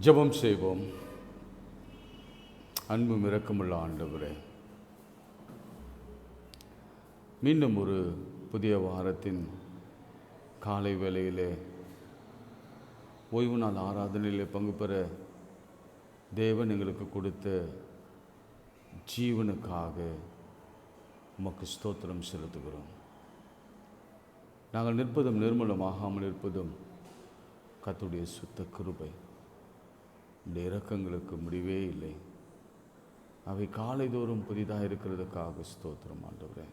ஜெபம் செய்வோம். அன்பும் இரக்கமுள்ள ஆண்டவரே, மீண்டும் ஒரு புதிய வாரத்தின் காலை வேளையிலே ஓய்வு நாள் ஆராதனையிலே பங்கு பெற தேவன் எங்களுக்கு கொடுத்த ஜீவனுக்காக உமக்கு ஸ்தோத்திரம் செலுத்துகிறோம். நாங்கள் நிற்பதும் நிர்மூலமாகாமல் இருப்பதும் கர்த்தருடைய சுத்த கிருபை. இந்த இரக்கங்களுக்கு முடிவே இல்லை. அவை காலைதோறும் புதிதாக இருக்கிறதுக்காக ஸ்தோத்திரம் ஆண்டவரே.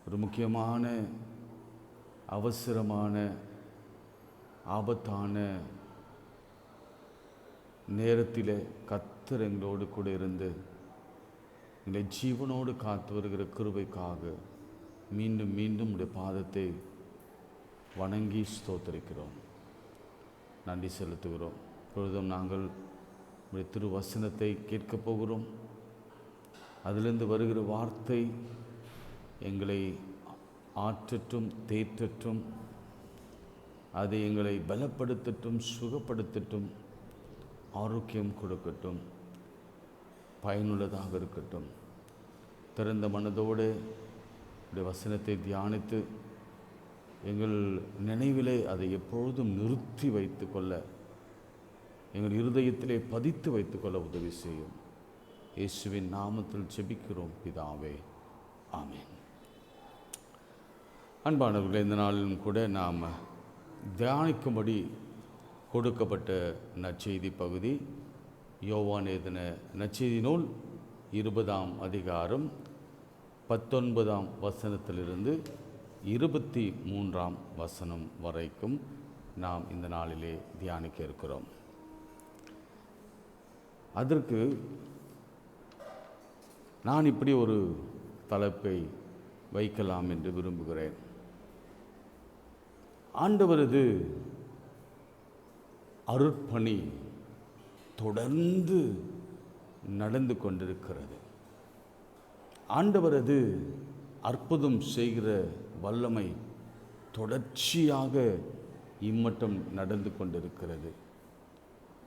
ஒரு முக்கியமான அவசரமான ஆபத்தான நேரத்தில் கர்த்தர் எங்களோடு கூட இருந்து எங்களை ஜீவனோடு காத்து வருகிற கிருபைக்காக மீண்டும் மீண்டும் உடைய பாதத்தை வணங்கி ஸ்தோத்தரிக்கிறோம், நன்றி செலுத்துகிறோம். இப்பொழுதும் நாங்கள் உடைய திருவசனத்தை கேட்கப் போகிறோம். அதிலிருந்து வருகிற வார்த்தை எங்களை ஆற்றட்டும், தேற்றட்டும், அதை எங்களை பலப்படுத்தட்டும், சுகப்படுத்தட்டும், ஆரோக்கியம் கொடுக்கட்டும், பயனுள்ளதாக இருக்கட்டும். திறந்த மனதோடு உடைய வசனத்தை தியானித்து எங்கள் நினைவிலே அதை எப்பொழுதும் நிறுத்தி வைத்து கொள்ள, எங்கள் இருதயத்திலே பதித்து வைத்துக்கொள்ள உதவி செய்யும். இயேசுவின் நாமத்தில் ஜெபிக்கிறோம் பிதாவே, ஆமென். அன்பானவர்களே, இந்த நாளிலும் கூட நாம் தியானிக்கும்படி கொடுக்கப்பட்ட நற்செய்தி பகுதி யோவான் எழுதின நற்செய்தி நூல் 20ஆம் அதிகாரம் 19ஆம் வசனத்திலிருந்து 23ஆம் வசனம் வரைக்கும் நாம் இந்த நாளிலே தியானிக்க இருக்கிறோம். அதற்கு நான் இப்படி ஒரு தலைப்பை வைக்கலாம் என்று விரும்புகிறேன். ஆண்டவரது அருட்பணி தொடர்ந்து நடந்து கொண்டிருக்கிறது. ஆண்டவரது அற்புதம் செய்கிற வல்லமை தொடர்ச்சியாக இம்மட்டம் நடந்து கொண்டிருக்கிறது.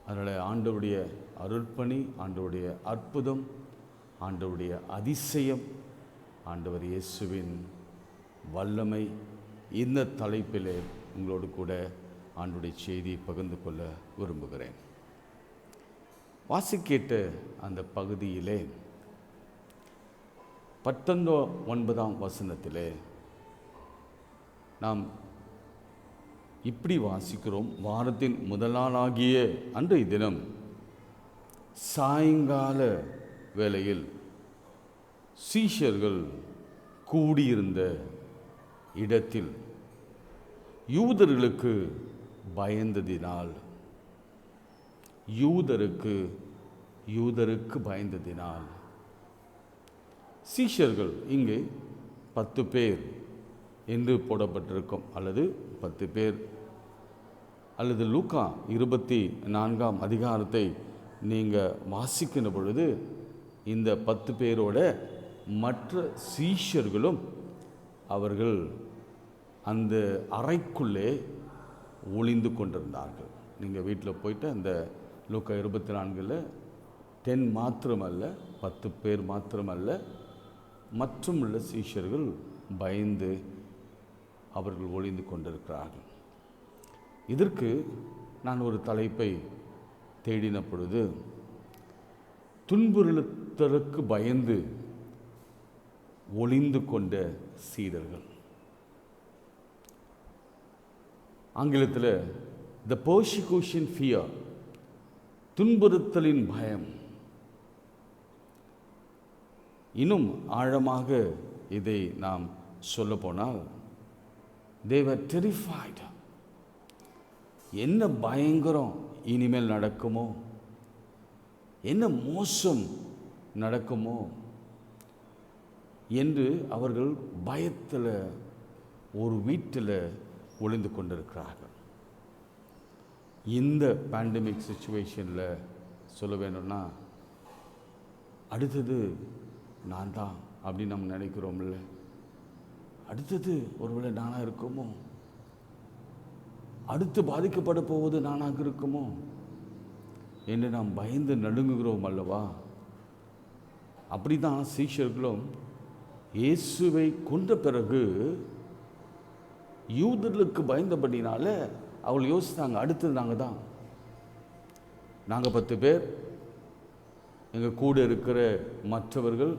அதனால் ஆண்டவருடைய அருட்பணி, ஆண்டவருடைய அற்புதம், ஆண்டவருடைய அதிசயம், ஆண்டவர் இயேசுவின் வல்லமை, இந்த தலைப்பிலே உங்களோடு கூட ஆண்டவருடைய செய்தியை பகிர்ந்து கொள்ள விரும்புகிறேன். வாசிக்கேட்ட அந்த பகுதியிலே 19ஆம் வசனத்திலே நாம் இப்படி வாசிக்கிறோம். வாரத்தின் முதல் நாளாகிய அன்றைய தினம் சாயங்கால வேளையில் சீஷர்கள் கூடியிருந்த இடத்தில் யூதர்களுக்கு பயந்ததினால் யூதருக்கு பயந்ததினால் சீஷர்கள் இங்கே 10 பேர் என்று போடப்பட்டிருக்கும், அல்லது 10 பேர், அல்லது லூக்கா 24ஆம் அதிகாரத்தை நீங்கள் வாசிக்கின்ற பொழுது இந்த 10 பேரோட மற்ற சீஷர்களும் அவர்கள் அந்த அறைக்குள்ளே ஒளிந்து கொண்டிருந்தார்கள். நீங்கள் வீட்டில் போயிட்டு அந்த லூக்கா 24 10 மாத்திரமல்ல, 10 பேர் மாத்திரமல்ல, மற்றும் உள்ள சீஷர்கள் பயந்து அவர்கள் ஒளிந்து கொண்டிருக்கிறார்கள். இதற்கு நான் ஒரு தலைப்பை தேடின பொழுது, துன்புறுத்தலுக்கு பயந்து ஒளிந்து கொண்ட சீடர்கள். ஆங்கிலத்தில் த பெர்சிக்யூஷன் ஃபியர், துன்புறுத்தலின் பயம். இன்னும் ஆழமாக இதை நாம் சொல்லப்போனால், they were terrified. என்ன பயங்கரம் இனிமேல் நடக்குமோ, என்ன மோசம் நடக்குமோ என்று அவர்கள் பயத்தில் ஒரு வீட்டில் ஒளிந்து கொண்டிருக்கிறார்கள். இந்த பேண்டமிக் சிச்சுவேஷனில் சொல்ல வேணும்னா, அடுத்தது நான் தான் அப்படின்னு நம்ம நினைக்கிறோம்ல, அடுத்தது ஒருவேளை நானாக இருக்குமோ, அடுத்து பாதிக்கப்பட போவது நானாக இருக்குமோ என்று நாம் பயந்து நடுங்குகிறோம் அல்லவா? அப்படிதான் சீஷர்களும் இயேசுவை கொன்ற பிறகு யூதர்களுக்கு பயந்தபடினால அவள் யோசித்தாங்க, அடுத்தது நாங்கள் 10 பேர், எங்கள் கூட இருக்கிற மற்றவர்கள்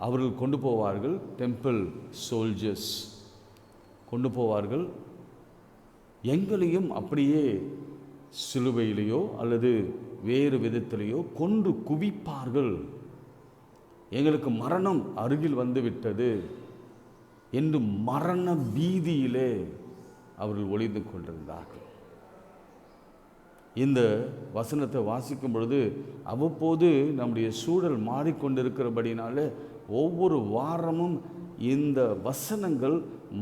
அவர்கள் கொண்டு போவார்கள், டெம்பிள் சோல்ஜர்ஸ் கொண்டு போவார்கள், எங்களையும் அப்படியே சிலுவையிலேயோ அல்லது வேறு விதத்திலேயோ கொன்று குவிப்பார்கள், எங்களுக்கு மரணம் அருகில் வந்துவிட்டது என்று மரண பீதியிலே அவர்கள் ஒளிந்து கொண்டிருந்தார்கள். இந்த வசனத்தை வாசிக்கும் பொழுது அவ்வப்போது நம்முடைய சூழல் மாறிக்கொண்டிருக்கிறபடினால ஒவ்வொரு வாரமும் இந்த வசனங்கள்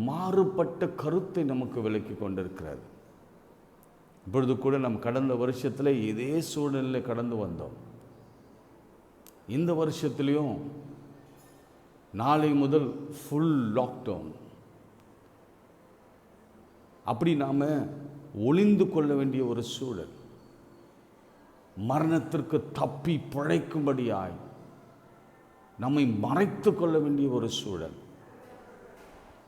மாறுபட்ட கருத்தை நமக்கு விளக்கி கொண்டிருக்கிறது. இப்பொழுது கூட நம் கடந்த வருஷத்தில் இதே சூழ்நிலையில் கடந்து வந்தோம். இந்த வருஷத்துலேயும் நாளை முதல் ஃபுல் லாக்டவுன். அப்படி நாம் ஒளிந்து கொள்ள வேண்டிய ஒரு சூழல், மரணத்திற்கு தப்பி பிழைக்கும்படியாய் நம்மை மறைத்து கொள்ள வேண்டிய ஒரு சூழல்.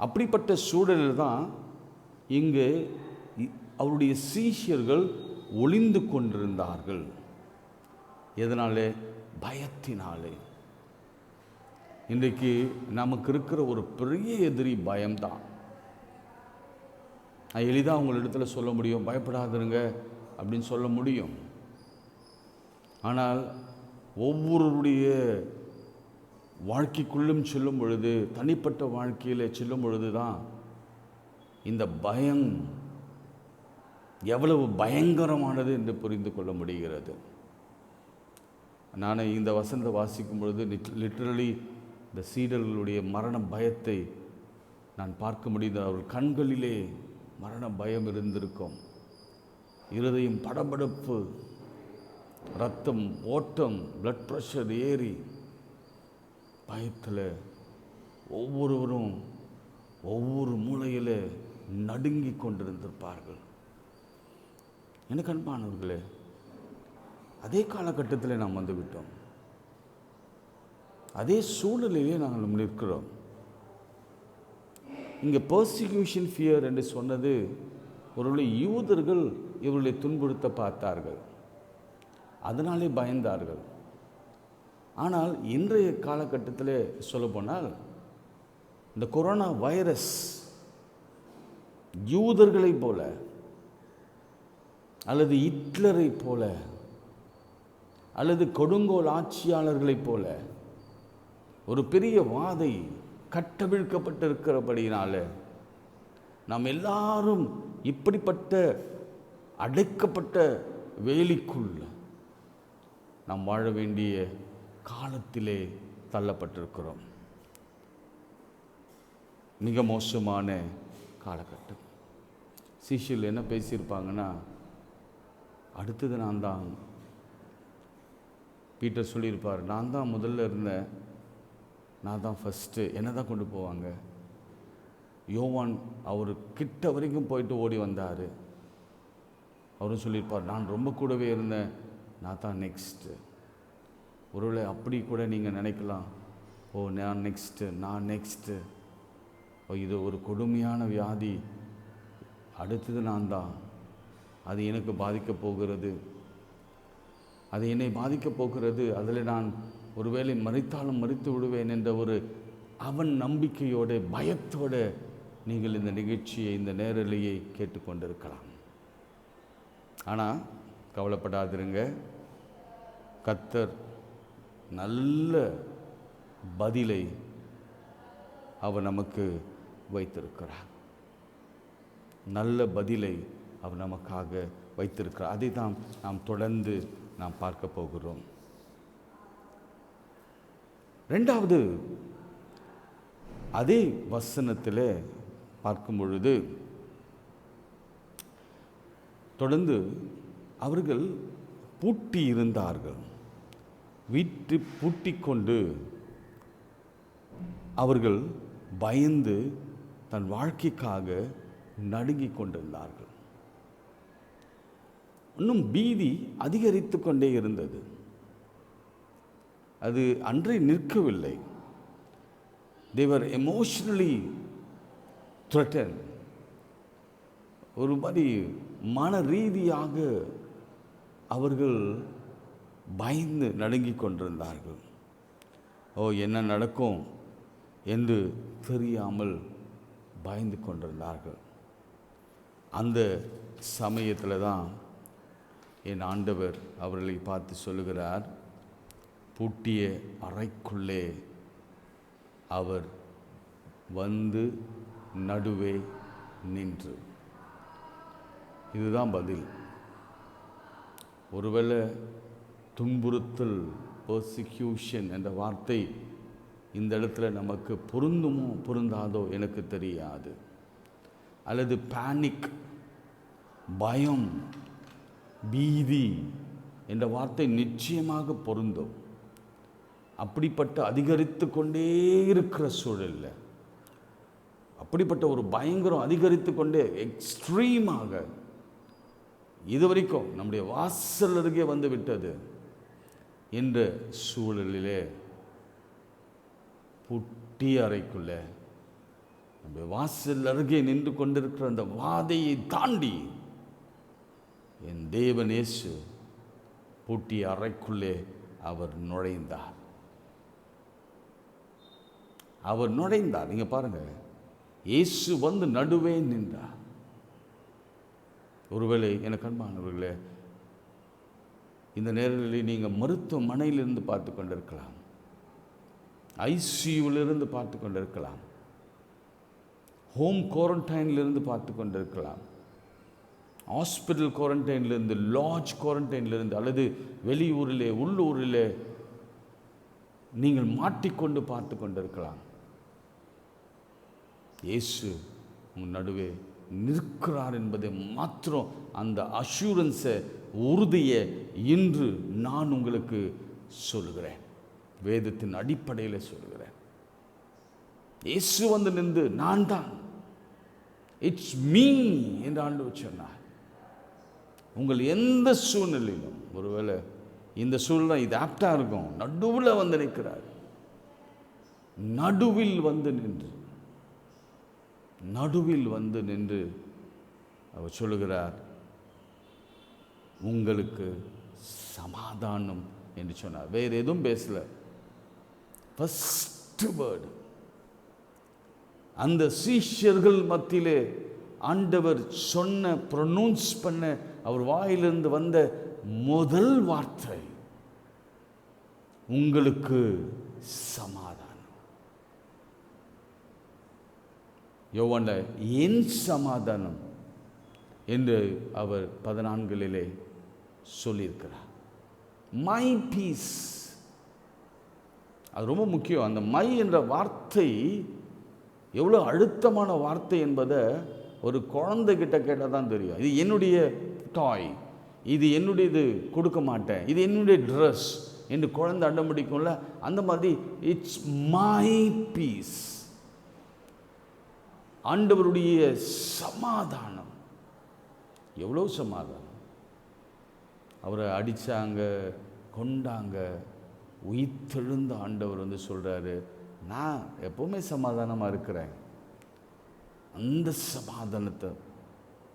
அப்படிப்பட்ட சூழலில் தான் இங்கு அவருடைய சீஷர்கள் ஒளிந்து கொண்டிருந்தார்கள். எதனாலே? பயத்தினாலே. இன்றைக்கு நமக்கு இருக்கிற ஒரு பெரிய எதிரி பயம்தான். எளிதாக உங்களிடத்தில் சொல்ல முடியும், பயப்படாதுங்க அப்படின்னு சொல்ல முடியும். ஆனால் ஒவ்வொருடைய வாழ்க்கைக்குள்ளும் செல்லும் பொழுது, தனிப்பட்ட வாழ்க்கையில் செல்லும் பொழுது தான் இந்த பயம் எவ்வளவு பயங்கரமானது என்று புரிந்து கொள்ள முடிகிறது. நான் இந்த வசனத்தை வாசிக்கும் பொழுது லிட்டரலி இந்த சீடர்களுடைய மரண பயத்தை நான் பார்க்க முடிந்தது. அவர்கள் கண்களிலே மரண பயம் இருந்திருக்கும், இருதயம் படபடப்பு, இரத்தம் ஓட்டம், பிளட் ப்ரெஷர் ஏறி பயத்தில் ஒவ்வொருவரும் ஒவ்வொரு மூலையில் நடுங்கி கொண்டிருந்திருப்பார்கள். எனக்கு அன்பானவர்களே, அதே காலகட்டத்தில் நாம் வந்துவிட்டோம். அதே சூழ்நிலையிலே நாங்கள் நிற்கிறோம். இங்கே பர்சிக்யூஷன் ஃபியர் என்று சொன்னது ஒருவேளை யூதர்கள் இவர்களை துன்புறுத்த பார்த்தார்கள், அதனாலே பயந்தார்கள். ஆனால் இன்றைய காலகட்டத்தில் சொல்லப்போனால் இந்த கொரோனா வைரஸ் யூதர்களைப் போல அல்லது ஹிட்லரை போல அல்லது கொடுங்கோல் ஆட்சியாளர்களைப் போல ஒரு பெரிய வாதை கட்டவிழ்க்கப்பட்டிருக்கிறபடினால நாம் எல்லாரும் இப்படிப்பட்ட அடைக்கப்பட்ட வேலிக்குள் நாம் வாழ வேண்டிய காலத்திலே தள்ளப்பட்டிருக்கிறோம். மிக மோசமான காலகட்டம். சீஷியல் என்ன பேசியிருப்பாங்கன்னா, அடுத்தது நான் தான். பீட்டர் சொல்லியிருப்பார், நான் தான் முதல்ல இருந்தேன், நான் தான் ஃபஸ்ட்டு, என்ன தான் கொண்டு போவாங்க. யோவான் அவர் கிட்ட வரைக்கும் போயிட்டு ஓடி வந்தார், அவரும் சொல்லியிருப்பார், நான் ரொம்ப கூடவே இருந்தேன், நான் தான் நெக்ஸ்ட்டு. ஒருவேளை அப்படி கூட நீங்கள் நினைக்கலாம், ஓ நான் நெக்ஸ்ட்டு, ஓ இது ஒரு கொடுமையான வியாதி, அடுத்தது நான் தான், அது எனக்கு பாதிக்கப் போகிறது, அது என்னை பாதிக்கப் போகிறது, அதில் நான் ஒருவேளை மறித்தாலும் மறித்து விடுவேன் என்ற ஒரு அவன் நம்பிக்கையோட பயத்தோடு நீங்கள் இந்த நிகழ்ச்சியை, இந்த நேரலையை கேட்டுக்கொண்டிருக்கலாம். ஆனால் கவலைப்படாதிருங்க, கர்த்தர் நல்ல பதிலை அவர் நமக்கு வைத்திருக்கிறார். நல்ல பதிலை அவர் நமக்காக வைத்திருக்கிறார். அதை தான் நாம் தொடர்ந்து நாம் பார்க்க போகிறோம். ரெண்டாவது, அதே வசனத்தில் பார்க்கும் பொழுது தொடர்ந்து அவர்கள் பூட்டி இருந்தார்கள். வீட்டு பூட்டி கொண்டு அவர்கள் பயந்து தன் வாழ்க்கைக்காக நடுங்கிக் கொண்டிருந்தார்கள். இன்னும் பீதி அதிகரித்து கொண்டே இருந்தது. அது அன்றே நிற்கவில்லை. They were emotionally threatened. ஒரு மாதிரி மன ரீதியாக அவர்கள் பயந்து நடுங்கிக் கொண்டிருந்தார்கள். என்ன நடக்கும் என்று தெரியாமல் பயந்து கொண்டிருந்தார்கள். அந்த சமயத்தில் தான் என் ஆண்டவர் அவர்களை பார்த்து சொல்லுகிறார், பூட்டிய அறைக்குள்ளே அவர் வந்து நடுவே நின்று. இதுதான் பதில். ஒருவேளை துன்புறுத்தல், பெர்சிக்யூஷன் என்ற வார்த்தை இந்த இடத்துல நமக்கு பொருந்துமோ பொருந்தாதோ எனக்கு தெரியாது. அல்லது பேனிக், பயம், பீதி என்ற வார்த்தை நிச்சயமாக பொருந்தும். அப்படிப்பட்ட அதிகரித்து கொண்டே இருக்கிற சூழலில், அப்படிப்பட்ட ஒரு பயங்கரம் அதிகரித்து கொண்டே எக்ஸ்ட்ரீமாக இதுவரைக்கும் நம்முடைய வாசல் அருகே வந்து விட்டது என்ற சூழலிலே பூட்டிய அறைக்குள்ளே நம்முடைய வாசல் அருகே நின்று கொண்டிருக்கிற அந்த வாதையை தாண்டி என் தேவன் இயேசு பூட்டிய அறைக்குள்ளே அவர் நுழைந்தார். அவர் நுழைந்தார். நீங்க பாருங்க, இயேசு வந்து நடுவே நின்றார். ஒருவேளை எனக்கு அன்பானவர்களே, இந்த நேரங்களில் நீங்கள் மருத்துவமனையிலிருந்து பார்த்து கொண்டிருக்கலாம், ஐசியூவிலிருந்து பார்த்து கொண்டிருக்கலாம், ஹோம் குவாரண்டைனிலிருந்து பார்த்து கொண்டிருக்கலாம், ஹாஸ்பிட்டல் குவாரண்டைன்லேருந்து, லாட்ஜ் குவாரண்டைன்லேருந்து, அல்லது வெளியூரிலே உள்ளூரிலே நீங்கள் மாட்டிக்கொண்டு பார்த்து கொண்டிருக்கலாம். இயேசு உங்கள் நடுவே நிற்கிறார் என்பதை மாத்திரம், அந்த அஷூரன்ஸை, உறுதியை இன்று நான் உங்களுக்கு சொல்லுகிறேன். வேதத்தின் அடிப்படையில் சொல்லுகிறேன். இயேசு வந்து நின்று நான் தான், இட்ஸ் மீ என்று ஆண்டவர் சொன்னார். உங்கள் எந்த சூழ்நிலையிலும், ஒருவேளை இந்த சூழ்நிலை இது ஆப்டாக இருக்கும், நடுவில் வந்து நிற்கிறார். நடுவில் வந்து நின்று அவர் சொல்லுகிறார், உங்களுக்கு சமாதானம் என்று சொன்னார். வேறு எதுவும் பேசல. ஃபர்ஸ்ட் வேர்டு, அந்த சீஷர்கள் மத்தியிலே ஆண்டவர் சொன்ன, ப்ரொனவுன்ஸ் பண்ண, அவர் வாயிலிருந்து வந்த முதல் வார்த்தை, உங்களுக்கு சமாதானம். யோவான்ல என் சமாதானம் என்று அவர் 14 சொல்லியிருக்கிறார். My peace. அது ரொம்ப முக்கியம். அந்த மை என்ற வார்த்தை எவ்வளோ அழுத்தமான வார்த்தை என்பதை ஒரு குழந்தைகிட்ட கேட்டால் தான் தெரியும். இது என்னுடைய டாய், இது என்னுடையது, கொடுக்க மாட்டேன், இது என்னுடைய ட்ரெஸ் என்று குழந்தை அடம் பிடிக்கும்ல, அந்த மாதிரி இட்ஸ் மை பீஸ். ஆண்டவருடைய சமாதானம். எவ்வளோ சமாதானம். அவரை அடித்தாங்க, கொண்டாங்க, உயிர்த்தெழுந்த ஆண்டவர் வந்து சொல்கிறாரு, நான் எப்போவுமே சமாதானமாக இருக்கிறேன், அந்த சமாதானத்தை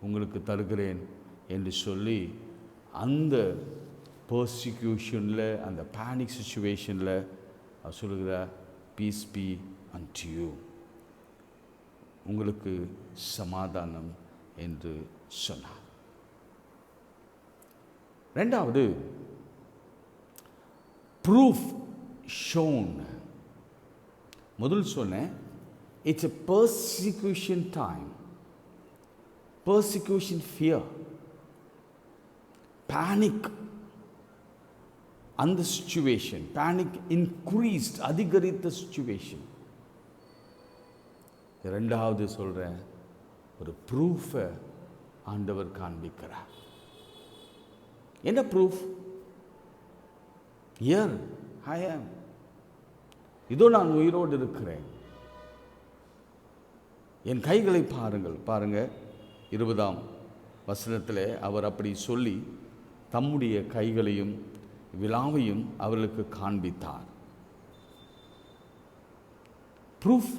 உங்களுக்கு தருகிறேன் என்று சொல்லி, அந்த பர்சிக்யூஷனில், அந்த பேனிக் சிச்சுவேஷனில் அவர் சொல்லுகிறார், பீஸ் பி அன்டு யூ, உங்களுக்கு சமாதானம் என்று சொன்னார். ரெண்டாவது, ப்ரூஃப் ஷோன். முதல் சொன்னேன், it's a persecution time, persecution fear, panic. அந்த சிச்சுவேஷன், பேனிக் இன்க்ரீஸ்ட், அதிகரித்த சிச்சுவேஷன். இரண்டாவது சொல்கிறேன், ஒரு ப்ரூஃபை ஆண்டவர் காண்பிக்கிறார். என்ன ப்ரூஃப்? ஹியர் ஐ ஆம், இதோ நான் உயிரோடு இருக்கிறேன், என் கைகளை பாருங்கள். 20ஆம் வசனத்தில் அவர் அப்படி சொல்லி தம்முடைய கைகளையும் விலாவையும் அவர்களுக்கு காண்பித்தார். ப்ரூஃப்,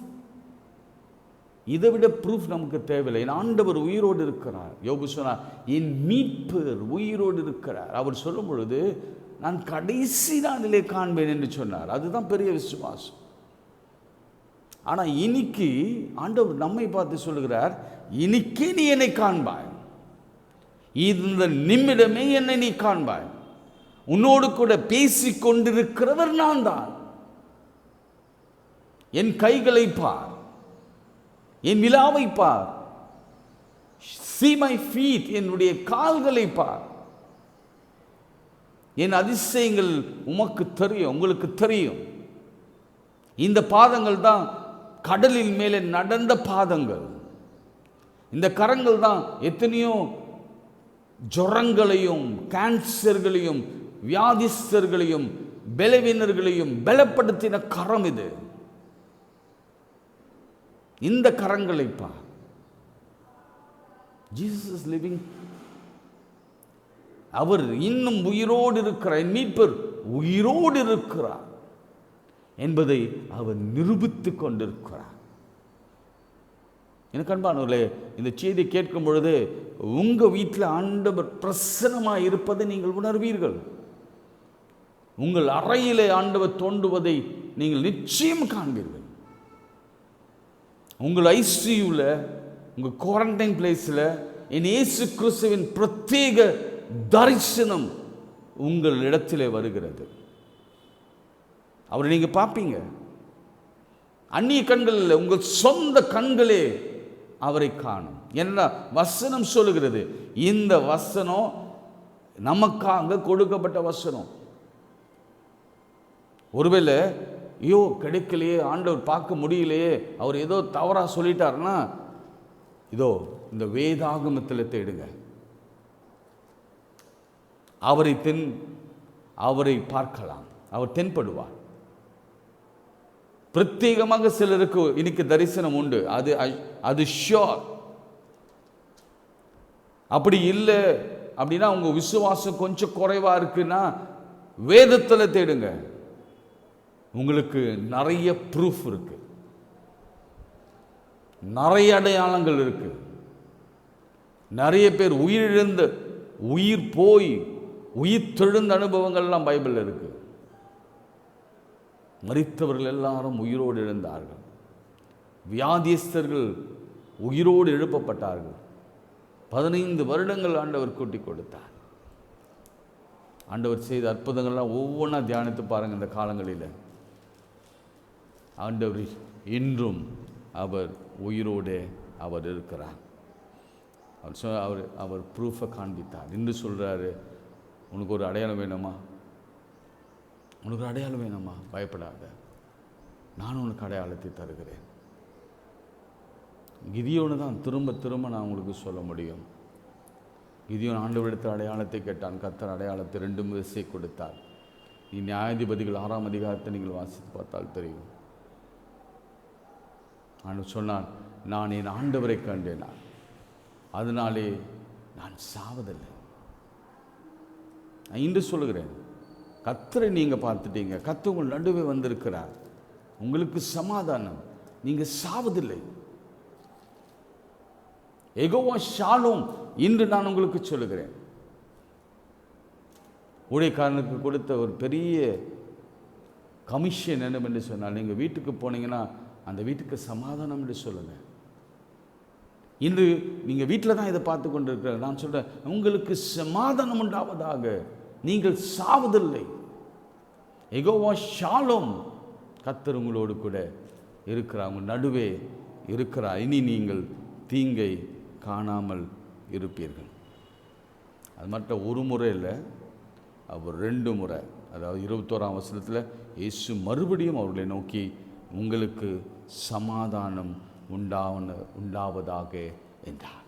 இதை விட ப்ரூஃப் நமக்கு தேவையில்லை. என் ஆண்டவர் உயிரோடு இருக்கிறார். யோபு சொன்னார், என் மீட்பர் உயிரோடு இருக்கிறார். அவர் சொல்லும் பொழுது நான் கடைசி நாளிலே காண்பேன் என்று சொன்னார். அதுதான் பெரிய விசுவாசம். ஆனால் இன்னைக்கு ஆண்டவர் நம்மை பார்த்து சொல்லுகிறார், இன்னைக்கே நீ என்னை காண்பாய், இந்த நிமிடமே என்னை நீ காண்பாய், உன்னோடு கூட பேசிக் கொண்டிருக்கிறவர் நான் தான். என் கைகளை பார், என் விலாவை பார், see my feet, என்னுடைய கால்களை பார். என் அதிசயங்கள் உமக்கு தெரியும், உங்களுக்கு தெரியும். இந்த பாதங்கள் தான் கடலில் மேலே நடந்த பாதங்கள். இந்த கரங்கள் தான் எத்தனையோ ஜுரங்களையும் கேன்சர்களையும் வியாதிஸ்தர்களையும் பலவீனர்களையும் பலப்படுத்தின கரம் இது. இந்த கரங்களை பார். Jesus is living. அவர் இன்னும் உயிரோடு இருக்கிறார். என் மீட்பர் உயிரோடு இருக்கிறார் என்பதை அவர் நிரூபித்துக் கொண்டிருக்கிறார். எனக்கு அன்பானவர்களே, இந்த செய்தி கேட்கும் பொழுது உங்க வீட்டில் ஆண்டவர் பிரசன்னமாக இருப்பதை நீங்கள் உணர்வீர்கள். உங்கள் அறையிலே ஆண்டவர் தோன்றுவதை நீங்கள் நிச்சயம் காண்பீர்கள். உங்கள் ஐசியூவில், உங்கள் குவாரண்டைன் பிளேஸில் என் இயேசு கிறிஸ்துவின் பிரத்யேக தரிசனம் உங்கள் இடத்திலே வருகிறது. அவரை நீங்கள் பார்ப்பீங்க. அந்நிய கண்கள் இல்லை, உங்கள் சொந்த கண்களே அவரை காணும். என்ன வசனம் சொல்லுகிறது? இந்த வசனம் நமக்காக கொடுக்கப்பட்ட வசனம். ஒருவேளை ஐயோ கிடைக்கலையே, ஆண்டவர் பார்க்க முடியலையே, அவர் ஏதோ தவறாக சொல்லிட்டாருன்னா இதோ இந்த வேதாகமத்தில் தேடுங்க. அவரை பார்க்கலாம், அவர் தென்படுவார். பிரத்யேகமாக சிலருக்கு இன்னைக்கு தரிசனம் உண்டு, அது ஷியோர். அப்படி இல்லை அப்படின்னா உங்க விசுவாசம் கொஞ்சம் குறைவா இருக்குன்னா வேதத்தில் தேடுங்க. உங்களுக்கு நிறைய ப்ரூஃப் இருக்கு, நிறைய அடையாளங்கள் இருக்கு. நிறைய பேர் உயிரிழந்து உயிர் போய் உயிர் தெழுந்த அனுபவங்கள்லாம் பைபிளில் இருக்கு. மரித்தவர்கள் எல்லாரும் உயிரோடு எழுந்தார்கள். வியாதியஸ்தர்கள் உயிரோடு எழுப்பப்பட்டார்கள். 15 வருடங்கள் ஆண்டவர் கூட்டி கொடுத்தார். ஆண்டவர் செய்த அற்புதங்கள்லாம் ஒவ்வொன்றா தியானித்து பாருங்கள். இந்த காலங்களில் ஆண்டவர் இன்றும் அவர் உயிரோடு அவர் இருக்கிறார். அவர் ப்ரூஃபை காண்பித்தார். இன்று சொல்கிறாரு, உனக்கு ஒரு அடையாளம் வேணுமா? உனக்கு அடையாளம் வேணுமா? பயப்படாத, நான் உனக்கு அடையாளத்தை தருகிறேன். கிதியோனு தான் திரும்ப திரும்ப நான் உங்களுக்கு சொல்ல முடியும். கிதியோன் ஆண்டவரிடத்தில் அடையாளத்தை கேட்டான். கர்த்தர் அடையாளத்தை 2 வயசை கொடுத்தார். நீ நியாயாதிபதிகள் 6ஆம் அதிகாரத்தை நீங்கள் வாசித்து பார்த்தால் தெரியும். ஆண்டவர் சொன்னான், நான் என் ஆண்டவரை கண்டேன், அதனாலே நான் சாவதில்லை. நான் இன்று சொல்லுகிறேன், கர்த்தரை நீங்கள் பார்த்துட்டீங்க, கர்த்தர் உங்கள் நடுவே வந்திருக்கிறார், உங்களுக்கு சமாதானம், நீங்கள் சாவதில்லை. யெகோவா ஷாலோம் இன்று நான் உங்களுக்கு சொல்லுகிறேன். ஊழியக்காரனுக்கு கொடுத்த ஒரு பெரிய கமிஷன் என்னவென்று சொன்னால், நீங்கள் வீட்டுக்கு போனீங்கன்னா அந்த வீட்டுக்கு சமாதானம் என்று சொல்லுங்கள். இன்று நீங்கள் வீட்டில் தான் இதை பார்த்து கொண்டு இருக்கிற நான் சொல்கிறேன், உங்களுக்கு சமாதானம் உண்டாவதாக, நீங்கள் சாவதில்லை. யெகோவா ஷாலோம், கர்த்தர் உங்களோடு கூட இருக்கிறார், உங்கள் நடுவே இருக்கிறார். இனி நீங்கள் தீங்கை காணாமல் இருப்பீர்கள். அது மட்டும் ஒரு முறை இல்லை, அவர் 2 முறை, அதாவது 21ஆம் வசனத்தில் இயேசு மறுபடியும் அவர்களை நோக்கி, உங்களுக்கு சமாதானம் உண்டாவதாக என்றார்.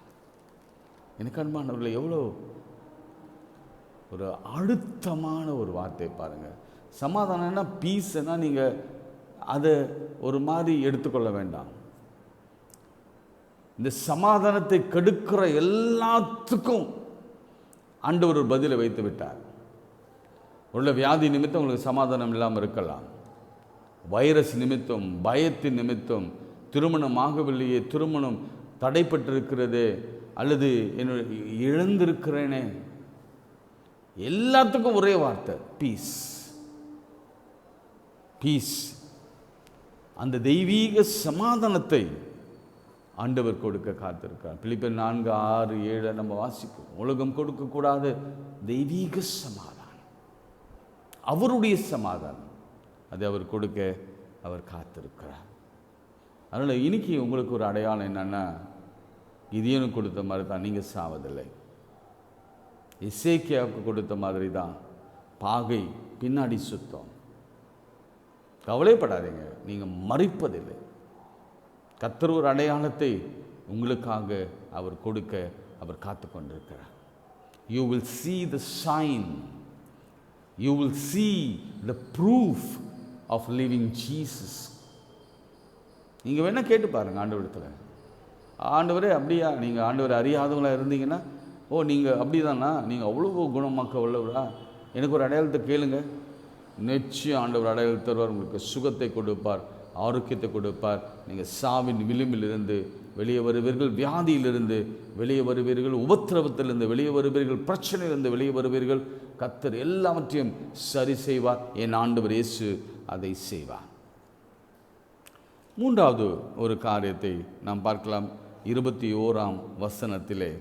எனக்கு அன்பானவர்களே, எவ்வளோ ஒரு அழுத்தமான ஒரு வார்த்தை பாருங்கள். சமாதானம்னா பீஸ்னா நீங்கள் அதை ஒரு மாதிரி எடுத்துக்கொள்ள வேண்டாம். இந்த சமாதானத்தை கெடுக்கிற எல்லாத்துக்கும் ஆண்டவர் ஒரு பதிலை வைத்து விட்டார். உள்ள வியாதி நிமித்தம் உங்களுக்கு சமாதானம் இல்லாமல் இருக்கலாம், வைரஸ் நிமித்தம், பயத்தின் நிமித்தம், திருமணம் ஆகவில்லையே, திருமணம் தடைப்பட்டிருக்கிறது, அல்லது இழந்திருக்கிறேனே, எல்லாத்துக்கும் ஒரே வார்த்தை பீஸ், பீஸ். அந்த தெய்வீக சமாதானத்தை ஆண்டவர் கொடுக்க காத்திருக்கிறார். பிலிப்பியர் 4:6-7 நம்ம வாசிக்கிறோம். உலகம் கொடுக்கக்கூடாத தெய்வீக சமாதானம், அவருடைய சமாதானம், அதை அவர் கொடுக்க அவர் காத்திருக்கிறார். அதனால் இன்னைக்கு உங்களுக்கு ஒரு அடையாளம் என்னன்னா, கிதியோனுக்கு கொடுத்த மாதிரி தான், நீங்கள் சாவதில்லை. எசேக்கியாவுக்கு கொடுத்த மாதிரி தான், பாகை பின்னாடி சுத்தம். கவலைப்படாதீங்க, நீங்கள் மறிப்பதில்லை. கர்த்தர் ஒரு அடையாளத்தை உங்களுக்காக அவர் கொடுக்க அவர் காத்து கொண்டிருக்கிறார். You will see the sign, you will see the proof of living Jesus. நீங்கள் வேணால் கேட்டு பாருங்கள் ஆண்டவரிடத்தில், ஆண்டவரே அப்படியா, நீங்கள் ஆண்டவரை அறியாதவங்களாக இருந்தீங்கன்னா, ஓ நீங்கள் அப்படி தானா, நீங்கள் அவ்வளோ குணமாக்க உள்ளவரா, எனக்கு ஒரு அடையாளத்தை கேளுங்க. நிச்சயம் ஆண்டவர் அடையாளத்தை தருவார், உங்களுக்கு சுகத்தை கொடுப்பார், ஆரோக்கியத்தை கொடுப்பார். நீங்கள் சாவின் விளிம்பிலிருந்து வெளியே வருவீர்கள், வியாதியிலிருந்து வெளியே வருவீர்கள், உபத்திரவத்திலிருந்து வெளியே வருவீர்கள், பிரச்சனையிலிருந்து வெளியே வருவீர்கள். கர்த்தர் எல்லாவற்றையும் சரி செய்வார். என் ஆண்டவர் இயேசு அதை செய்வார். மூன்றாவது ஒரு காரியத்தை நாம் பார்க்கலாம். 21ஆம் வசனத்திலே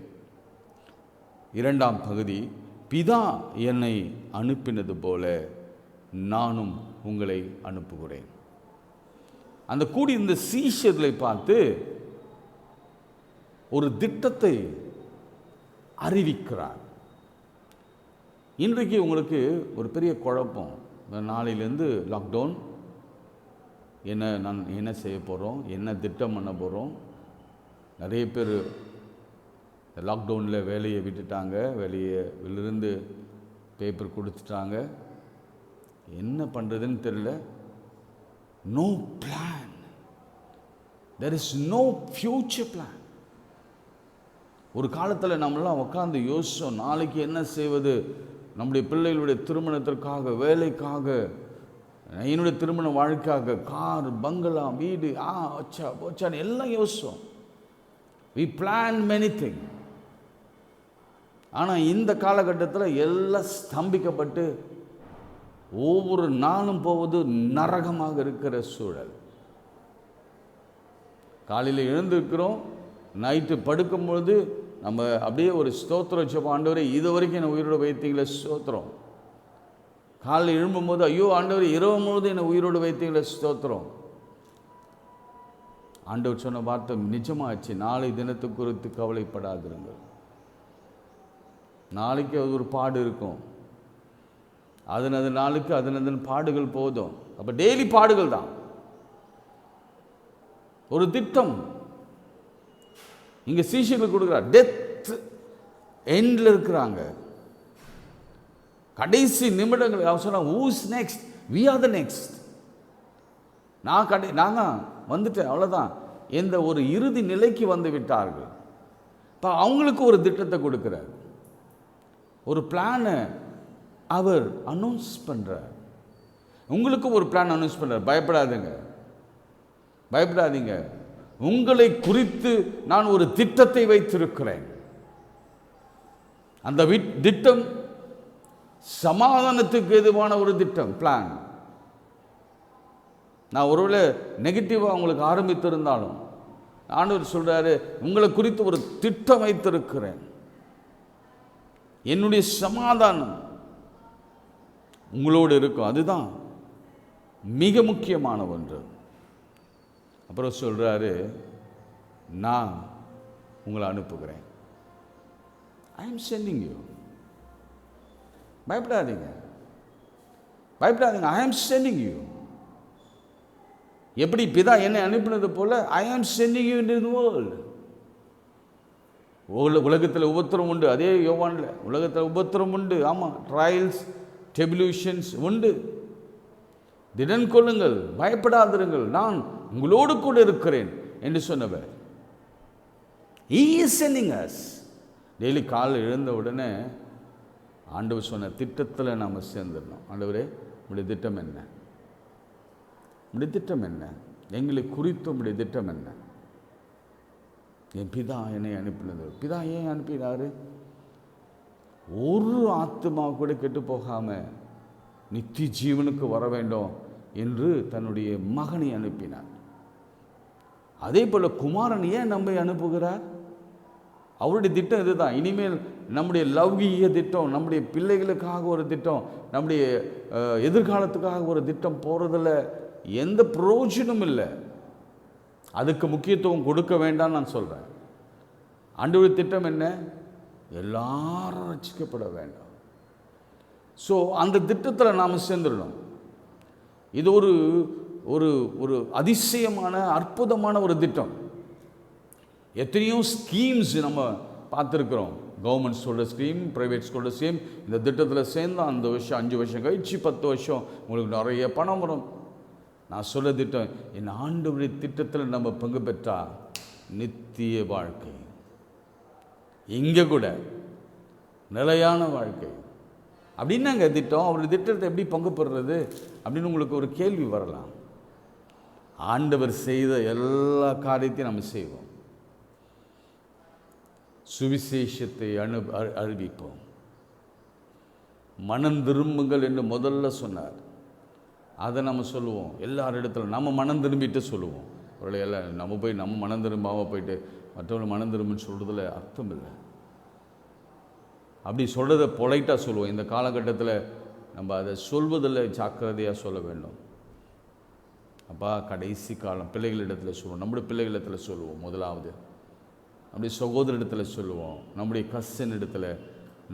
2ஆம் பகுதி, பிதா என்னை அனுப்பினது போல நானும் உங்களை அனுப்புகிறேன். அந்த கூடி இந்த சீஷர்களை பார்த்து ஒரு திட்டத்தை அறிவிக்கிறார். இன்றைக்கு உங்களுக்கு ஒரு பெரிய குழப்பம், நாளையிலேருந்து லாக்டவுன், நான் என்ன செய்ய போகிறோம், என்ன திட்டம் பண்ண போகிறோம். நிறைய பேர் லாக்டவுனில் வேலையை விட்டுட்டாங்க, வெளியிலிருந்து பேப்பர் கொடுத்துட்டாங்க, என்ன பண்ணுறதுன்னு தெரியல. No plan. There is no future plan. ஒரு காலத்தில் நம்மளாம் உட்காந்து யோசிச்சோம், நாளைக்கு என்ன செய்வது, நம்முடைய பிள்ளைகளுடைய திருமணத்திற்காக, வேலைக்காக, என்னுடைய திருமண வாழ்க்கைக்காக, கார், பங்களா, வீடு, வச்சான்னு எல்லாம் யோசிச்சோம். We plan many things. ஆனால் இந்த காலகட்டத்தில் எல்லாம் ஸ்தம்பிக்கப்பட்டு ஒவ்வொரு நாளும் போவது நரகமாக இருக்கிற சூழல். காலையில் எழுந்திருக்கிறோம், நைட்டு படுக்கும்பொழுது நம்ம அப்படியே ஒரு ஸ்தோத்திரம் வச்சோம், ஆண்டவரே இது வரைக்கும் என்னை உயிரோடு வைத்தீங்களே ஸ்தோத்திரம். காலையில் எழும்பும்போது, ஐயோ ஆண்டவரே இரவு முழுவதும் என்னை உயிரோடு வைத்தீங்களே ஸ்தோத்திரம். ஆண்டவர் சொன்ன வார்த்தை நிஜமாச்சு, நாளை தினத்தை குறித்து கவலைப்படாதிருங்கள். நாளைக்கு அது ஒரு பாடு இருக்கும், அதனது நாளுக்கு அதனதன் பாடுகள் போதும். அப்போ டெய்லி பாடுகள் தான். ஒரு திட்டம் இங்கே சீஷர்கள் கொடுக்குறார். டெத் எண்டில் இருக்கிறாங்க, கடைசி நிமிடங்கள். அவர் சொன்னாங்க, who's next, we are the next. நான் வந்துட்டேன், அவ்வளோதான். எந்த ஒரு இறுதி நிலைக்கு வந்து விட்டார்கள். இப்போ அவங்களுக்கு ஒரு திட்டத்தை கொடுக்குறார், ஒரு பிளானை அவர் அனௌன்ஸ் பண்ணுறார். உங்களுக்கு ஒரு பிளான் அனௌன்ஸ் பண்ணுறார். பயப்படாதீங்க, பயப்படாதீங்க, உங்களை குறித்து நான் ஒரு திட்டத்தை வைத்திருக்கிறேன். அந்த திட்டம் சமாதானத்துக்கு எதுவான ஒரு திட்டம், பிளான். நான் ஒருவேளை நெகட்டிவாக உங்களுக்கு ஆரம்பித்திருந்தாலும் ஆண்டவர் சொல்கிறாரு, உங்களை குறித்து ஒரு திட்டம் வைத்திருக்கிறேன். என்னுடைய சமாதானம் உங்களோடு இருக்கும், அதுதான் மிக முக்கியமான ஒன்று. அப்புறம் சொல்கிறாரு, நான் உங்களை அனுப்புகிறேன். I am sending you. பயப்படாதீங்க, பயப்படாதீங்க, ஐ எம் சென்டிங் யூ. எப்படி பிதா என்னை அனுப்பினது போல ஐ ஆம் sending you into the world. உலகத்தில் உபத்திரம் உண்டு, அதே யோவானில் உலகத்தில் உபத்திரம் உண்டு. ஆமாம், ட்ரையல்ஸ், டெபில்யூஷன்ஸ் உண்டு. திடன் கொள்ளுங்கள், பயப்படாதிருங்கள், நான் உங்களோடு கூட இருக்கிறேன் என்று சொன்னவர். He is sending us. Daily காலையில் எழுந்த உடனே ஆண்டவர் சொன்ன திட்டத்தில் நாம் சேர்ந்துடணும். ஆண்டவரே, உடைய திட்டம் என்ன? உடைய திட்டம் என்ன? எங்களை குறித்து உடைய திட்டம் என்ன? என் பிதா என்னை அனுப்பினது. பிதா ஏன் அனுப்பினாரு? ஒரு ஆத்மா கூட கெட்டு போகாமல் நித்திய ஜீவனுக்கு வர வேண்டும் என்று தன்னுடைய மகனை அனுப்பினார். அதே போல் குமாரன் ஏன் நம்மை அனுப்புகிறார்? அவருடைய திட்டம் இதுதான். இனிமேல் நம்முடைய லௌகீக திட்டம், நம்முடைய பிள்ளைகளுக்காக ஒரு திட்டம், நம்முடைய எதிர்காலத்துக்காக ஒரு திட்டம் போகிறதில் எந்த பிரயோஜனமும் இல்லை. அதுக்கு முக்கியத்துவம் கொடுக்க வேண்டாம் நான் சொல்கிறேன். ஆண்டவருடைய திட்டம் என்ன? எல்லாரும் ரட்சிக்கப்பட வேண்டும். ஸோ அந்த திட்டத்தில் நாம் சேர்ந்துடணும். இது ஒரு ஒரு ஒரு அதிசயமான அற்புதமான ஒரு திட்டம். எத்தனையோ ஸ்கீம்ஸ் நம்ம பார்த்துருக்குறோம். கவர்மெண்ட் சொல்கிற ஸ்கீம், ப்ரைவேட் சொல்கிற ஸ்கீம். இந்த திட்டத்தில் சேர்ந்தால் அந்த வருஷம் 5 வருஷம் கழிச்சு 10 வருஷம் உங்களுக்கு நிறைய பணம் வரும். நான் சொல்ல திட்டம், என் ஆண்டவருடைய திட்டத்தில் நம்ம பங்கு பெற்றால் நித்திய வாழ்க்கை, இங்கே கூட நிலையான வாழ்க்கை. அப்படின்னாங்க திட்டம். அவருடைய திட்டத்தை எப்படி பங்கு பெறுறது அப்படின்னு உங்களுக்கு ஒரு கேள்வி வரலாம். ஆண்டவர் செய்த எல்லா காரியத்தையும் நம்ம செய்வோம். சுவிசேஷத்தை அறிவிப்போம். மனம் திரும்புங்கள் என்று முதல்ல சொன்னார். அதை நம்ம சொல்லுவோம். எல்லாரிடத்துல நம்ம மனம் திரும்பிட்டு சொல்லுவோம். அவர்களை எல்லாம் நம்ம போய் நம்ம மனம் திரும்பாமல் போயிட்டு மற்றவர்கள் மனம் திரும்புன்னு சொல்கிறதுல அர்த்தம் இல்லை. அப்படி சொல்கிறத பொலைட்டாக சொல்லுவோம். இந்த காலகட்டத்தில் நம்ம அதை சொல்வதில் ஜாக்கிரதையாக சொல்ல வேண்டும். அப்பா, கடைசி காலம் பிள்ளைகளிடத்தில் சொல்லுவோம். நம்முடைய பிள்ளைகளிடத்தில் சொல்லுவோம். முதலாவது நம்முடைய சகோதரிடத்தில் சொல்லுவோம். நம்முடைய கசின் இடத்துல,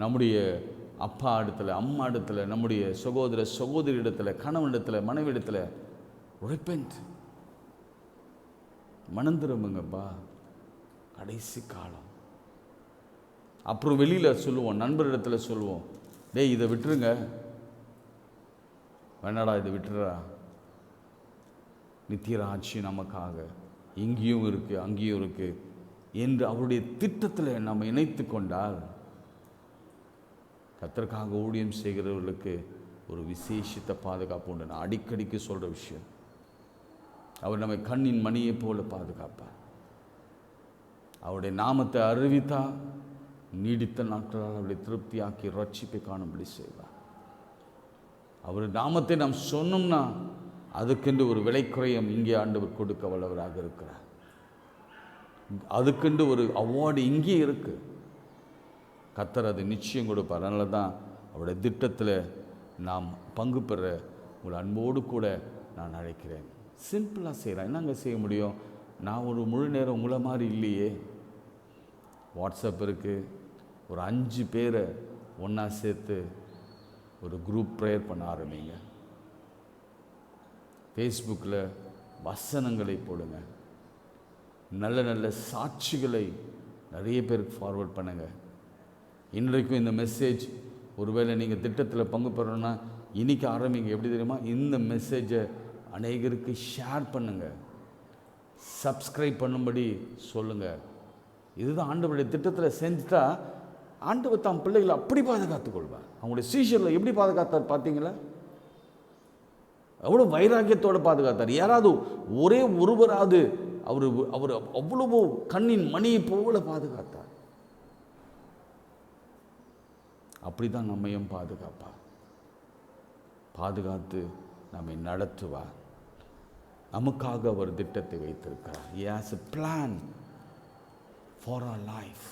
நம்முடைய அப்பா இடத்துல, அம்மா இடத்துல, நம்முடைய சகோதரி இடத்துல, கணவனிடத்தில், மனைவி இடத்துல ரிப்பென்ட், மனம் திரும்புங்கப்பா, கடைசி காலம். அப்புறம் வெளியில் சொல்லுவோம், நண்பரிடத்தில் சொல்லுவோம், டேய் இதை விட்டுருங்க, வேணாடா இதை விட்டுறா, நித்தியராட்சி நமக்காக இங்கேயும் இருக்குது அங்கேயும் இருக்குது என்று அவருடைய திட்டத்தில் நம்ம இணைத்து கொண்டால் கர்த்தருக்காக ஊழியம் செய்கிறவர்களுக்கு ஒரு விசேஷித்த பாதுகாப்பு உண்டு. நான் அடிக்கடிக்கு சொல்கிற விஷயம், அவர் நம்மை கண்ணின் மணியை போல பாதுகாப்பார். அவருடைய நாமத்தை அறிவித்தா நீடித்த நாட்களால் அவருடைய திருப்தியாக்கி ரட்சிப்பை காணும்படி செய்வார். அவர் நாமத்தை நாம் சொன்னோம்னா அதுக்கென்று ஒரு விலைக்குறையம் இங்கே ஆண்டவர் கொடுக்க வல்லவராக இருக்கிறார். அதுக்கென்று ஒரு அவார்டு இங்கே இருக்குது. கர்த்தர் அது நிச்சயம் கொடுப்பார். அதனால தான் அவருடைய திட்டத்தில் நாம் பங்கு பெற உங்களை அன்போடு கூட நான் அழைக்கிறேன். சிம்பிளாக செய்கிறேன். என்னங்க செய்ய முடியும்? நான் ஒரு முழு நேரம் உங்களை மாதிரி இல்லையே. வாட்ஸ்அப் இருக்குது, ஒரு 5 பேரை ஒன்றா சேர்த்து ஒரு குரூப் ப்ரேயர் பண்ண ஆரம்பிங்க. ஃபேஸ்புக்கில் வசனங்களை போடுங்க. நல்ல நல்ல சாட்சிகளை நிறைய பேருக்கு ஃபார்வர்ட் பண்ணுங்கள். இன்றைக்கும் இந்த மெசேஜ் ஒருவேளை நீங்கள் திட்டத்தில் பங்கு பெறணும்னா இன்றைக்கி ஆரம்பிங்க. எப்படி தெரியுமா? இந்த மெசேஜை அநேகருக்கு ஷேர் பண்ணுங்கள், சப்ஸ்கிரைப் பண்ணும்படி சொல்லுங்கள். இதுதான் ஆண்டவருடைய திட்டத்தில் செஞ்சுட்டா ஆண்டவர் தாம் பிள்ளைகளை அப்படி பாதுகாத்துக் கொள்வார். அவங்களுடைய சீஷரில் எப்படி பாதுகாத்தார் பார்த்தீங்களா? அவ்வளோ வைராக்கியத்தோடு பாதுகாத்தார். யாராவது ஒரே ஒருவராவது அவர் அவர் அவ்வளவோ கண்ணின் மணியை போல பாதுகாத்தார். அப்படி தான் நம்மையும் பாதுகாப்பார். பாதுகாத்து நம்மை நடத்துவார். நமக்காக அவர் திட்டத்தை வைத்திருக்கிறார். He has a plan for our life.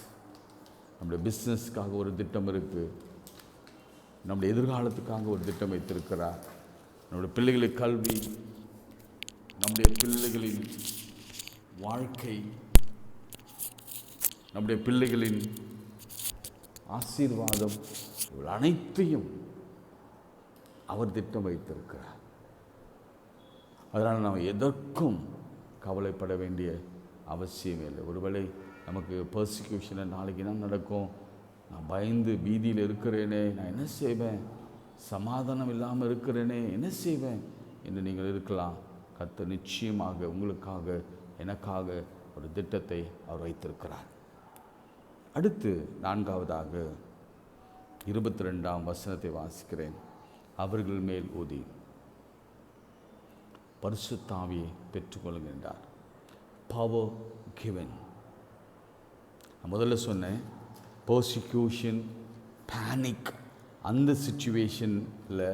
நம்முடைய பிஸ்னஸ்க்காக ஒரு திட்டம் இருக்குது. நம்முடைய எதிர்காலத்துக்காக ஒரு திட்டம் வைத்திருக்கிறார். நம்முடைய பிள்ளைகளின் கல்வி, நம்முடைய பிள்ளைகளின் வாழ்க்கை, நம்முடைய பிள்ளைகளின் ஆசீர்வாதம், அனைத்தையும் அவர் திட்டம் வைத்திருக்கிறார். அதனால் நாம் எதற்கும் கவலைப்பட வேண்டிய அவசியம் இல்லை. ஒருவேளை நமக்கு பர்சிக்யூஷனை நாளைக்கு என்ன நடக்கும், நான் பயந்து பீதியில் இருக்கிறேனே, நான் என்ன செய்வேன், சமாதானம் இல்லாமல் இருக்கிறேனே, என்ன செய்வேன் என்று நீங்கள் இருக்கலாம். கர்த்தர் நிச்சயமாக உங்களுக்காக எனக்காக ஒரு திட்டத்தை அவர் வைத்திருக்கிறார். அடுத்து 4வதாக 22ஆம் வசனத்தை வாசிக்கிறேன். அவர்கள் மேல் ஊதி பரிசுத்த ஆவியை பெற்றுக்கொள்கின்றார். Power given. முதல்ல சொன்னேன், பர்சிக்யூஷன், பேனிக், அந்த சிச்சுவேஷனில்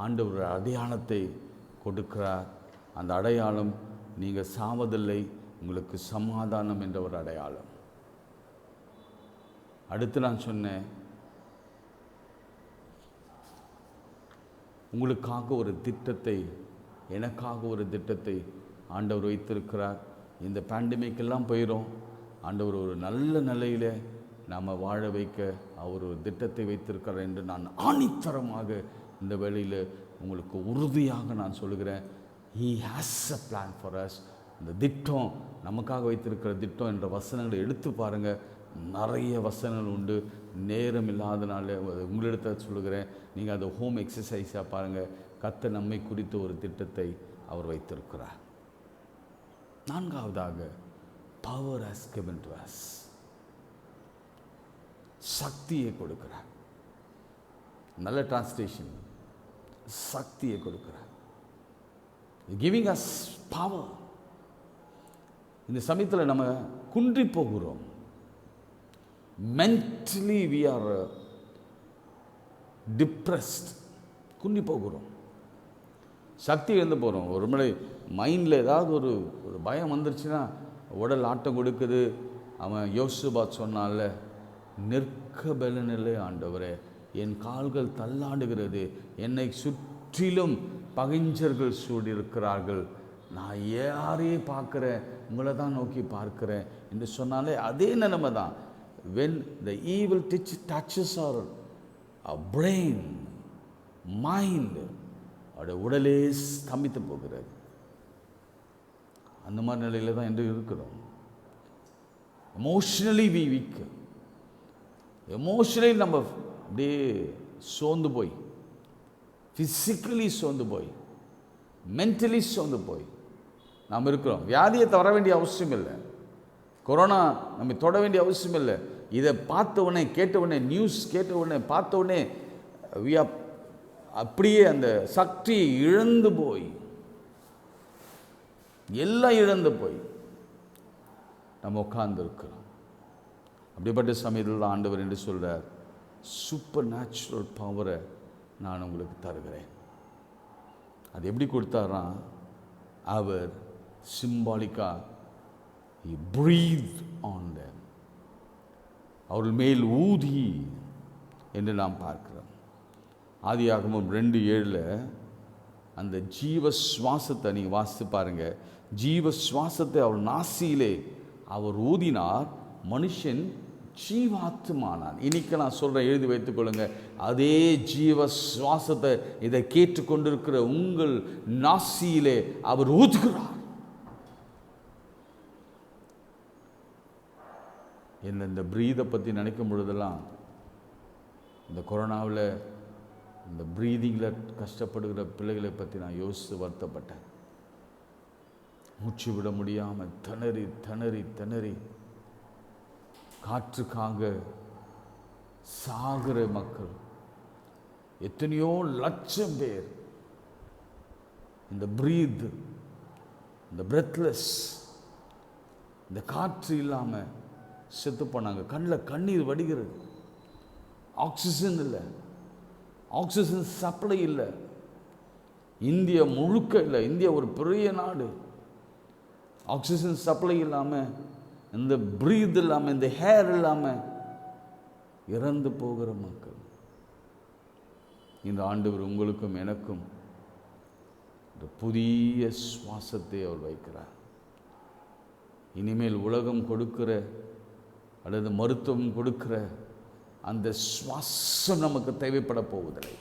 ஆண்டவர் அடையாளத்தை கொடுக்கிறார். அந்த அடையாளம் நீங்கள் சாவதில்லை, உங்களுக்கு சமாதானம் என்ற ஒரு அடையாளம். அடுத்து நான் சொன்னேன், உங்களுக்காக ஒரு திட்டத்தை, எனக்காக ஒரு திட்டத்தை ஆண்டவர் வைத்திருக்கிறார். இந்த பேண்டமிக் எல்லாம் போயிடும். ஆண்டவர் ஒரு நல்ல நிலையில் நாம் வாழ வைக்க அவர் ஒரு திட்டத்தை வைத்திருக்கிறார் என்று நான் ஆணித்தரமாக இந்த வேளையில் உங்களுக்கு உறுதியாக நான் சொல்கிறேன். He has a plan for us. இந்த திட்டம், நமக்காக வைத்திருக்கிற திட்டம் என்ற வசனங்களை எடுத்து பாருங்கள். நிறைய வசனங்கள் உண்டு. நேரம் இல்லாதனால உங்களிடத்தை சொல்லுகிறேன், நீங்கள் அதை ஹோம் எக்ஸசைஸாக பாருங்கள். கர்த்தர் நம்மை குறித்த ஒரு திட்டத்தை அவர் வைத்திருக்கிறார். 4வதாக, power has given to us. சக்தியை கொடுக்கிறார். நல்ல டிரான்ஸ்லேஷன், சக்தியை கொடுக்கிறார். Giving us power. இந்த சமயத்தில் நம்ம குன்றி போகிறோம். Mentally we are depressed. குன்றி போகிறோம், சக்தி இழந்து போகிறோம். ஒரு முறை மைண்டில் ஏதாவது ஒரு பயம் வந்துருச்சுன்னா உடல் ஆட்டம் கொடுக்குது. அவன் யோசுபாத் சொன்னால, நிற்க பலனில்லை ஆண்டவரே, என் கால்கள் தள்ளாடுகிறது, என்னை சுற்றிலும் பகைஞர்கள் சூடியிருக்கிறார்கள், நான் யாரையே பார்க்குறேன், உங்களை தான் நோக்கி பார்க்குறேன் என்று சொன்னாலே அதே நிலைமை தான். when the evil touches our brain, mind, அவருடைய உடலே ஸ்தம்பித்து போகிறது. அந்த மாதிரி நிலையில் தான் என்று இருக்கிறோம். Emotionally we week. எமோஷனலி நம்ம அப்படியே சோர்ந்து போய், ஃபிசிக்கலி சோர்ந்து போய், மென்டலி சோர்ந்து போய் நாம் இருக்கிறோம். வியாதியை தர வேண்டிய அவசியம் இல்லை, கொரோனா நம்ம தொட வேண்டிய அவசியம் இல்லை. இதை பார்த்த உடனே, கேட்ட உடனே, நியூஸ் கேட்ட உடனே, பார்த்த உடனே அப்படியே அந்த சக்தியை இழந்து போய், எல்லாம் இழந்து போய் நம்ம உட்கார்ந்து இருக்கிறோம். அப்படிப்பட்ட சமயத்தில் தான் ஆண்டவர் என்று சொல்றார், சூப்பர் நேச்சுரல் பவரை நான் உங்களுக்கு தருகிறேன். அது எப்படி கொடுத்தாரா? அவர் சிம்பாலிக்கா he breathed on them. அவர்கள் மேல் ஊதி என்று நாம் பார்க்கிறோம். ஆதியாகமம் 2:7 அந்த ஜீவ சுவாசத்தை நீங்கள் வாசித்து பாருங்க. ஜீவ சுவாசத்தை அவர் நாசியிலே அவர் ஊதினார், மனுஷன் ஜீவாத்மானான். இன்னைக்கு நான் சொல்கிறேன், எழுதி வைத்துக் கொள்ளுங்க. அதே ஜீவ சுவாசத்தை இதை கேட்டுக்கொண்டிருக்கிற உங்கள் நாசியிலே அவர் ஊதுகிறார். என்ன இந்த ப்ரீதை பற்றி நினைக்கும் பொழுதெல்லாம், இந்த கொரோனாவில் இந்த ப்ரீதிங்கில் கஷ்டப்படுகிற பிள்ளைகளை பற்றி நான் யோசித்து வருத்தப்பட்டேன். மூச்சு விட முடியாமல் திணறி திணறி திணறி காற்றுக்காக சாகிற மக்கள் எத்தனையோ லட்சம் பேர் இந்த ப்ரீத், இந்த பிரெத்லெஸ், இந்த காற்று இல்லாமல் செத்து போனாங்க. கண்ணில் கண்ணீர் வடிகிறது. ஆக்சிஜன் இல்லை, ஆக்சிஜன் சப்ளை இல்லை. இந்தியா முழுக்க இல்லை. இந்தியா ஒரு பெரிய நாடு. ஆக்சிஜன் சப்ளை இல்லாமல், இந்த ப்ரீத் இல்லாமல், இந்த ஹேர் இல்லாமல் இறந்து போகிற மக்கள். இந்த ஆண்டவர் உங்களுக்கும் எனக்கும் இந்த புதிய சுவாசத்தை அவர் வைக்கிறார். இனிமேல் உலகம் கொடுக்கிற அல்லது மருத்துவம் கொடுக்கிற அந்த சுவாசம் நமக்கு தேவைப்பட போவதில்லை.